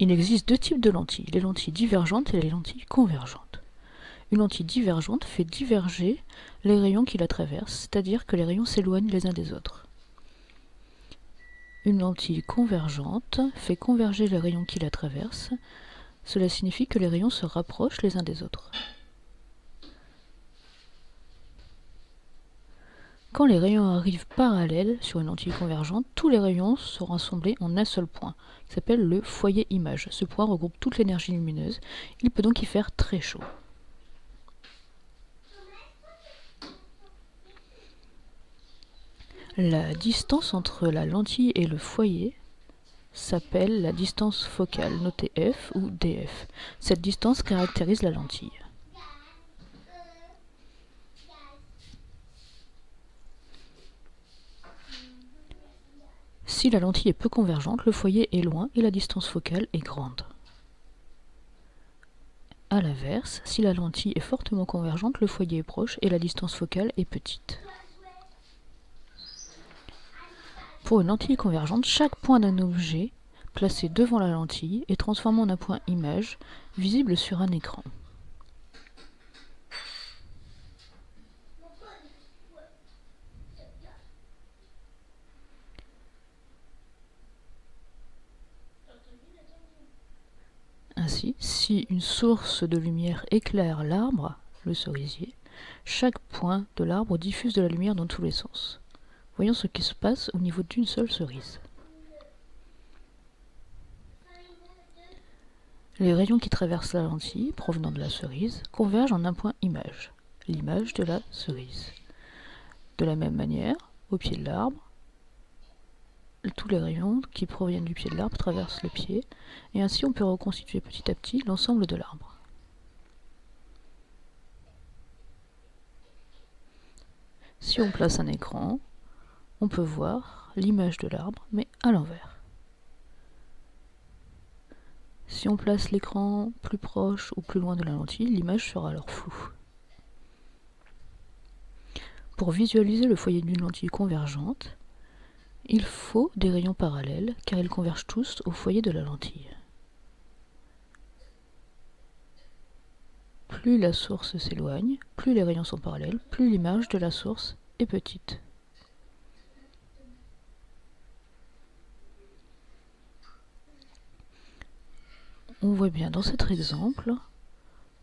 Il existe deux types de lentilles, les lentilles divergentes et les lentilles convergentes. Une lentille divergente fait diverger les rayons qui la traversent, c'est-à-dire que les rayons s'éloignent les uns des autres. Une lentille convergente fait converger les rayons qui la traversent, cela signifie que les rayons se rapprochent les uns des autres. Quand les rayons arrivent parallèles sur une lentille convergente, tous les rayons sont rassemblés en un seul point, qui s'appelle le foyer image. Ce point regroupe toute l'énergie lumineuse, il peut donc y faire très chaud. La distance entre la lentille et le foyer s'appelle la distance focale, notée F ou DF. Cette distance caractérise la lentille. Si la lentille est peu convergente, le foyer est loin et la distance focale est grande. A l'inverse, si la lentille est fortement convergente, le foyer est proche et la distance focale est petite. Pour une lentille convergente, chaque point d'un objet placé devant la lentille est transformé en un point image visible sur un écran. Ainsi, si une source de lumière éclaire l'arbre, le cerisier, chaque point de l'arbre diffuse de la lumière dans tous les sens. Voyons ce qui se passe au niveau d'une seule cerise. Les rayons qui traversent la lentille, provenant de la cerise, convergent en un point image, l'image de la cerise. De la même manière, au pied de l'arbre, tous les rayons qui proviennent du pied de l'arbre traversent le pied, et ainsi on peut reconstituer petit à petit l'ensemble de l'arbre. Si on place un écran, on peut voir l'image de l'arbre, mais à l'envers. Si on place l'écran plus proche ou plus loin de la lentille, l'image sera alors floue. Pour visualiser le foyer d'une lentille convergente, il faut des rayons parallèles, car ils convergent tous au foyer de la lentille. Plus la source s'éloigne, plus les rayons sont parallèles, plus l'image de la source est petite. On voit bien dans cet exemple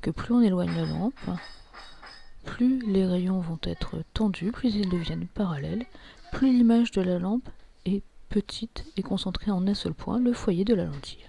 que plus on éloigne la lampe, plus les rayons vont être tendus, plus ils deviennent parallèles, plus l'image de la lampe est petite et concentrée en un seul point, le foyer de la lentille.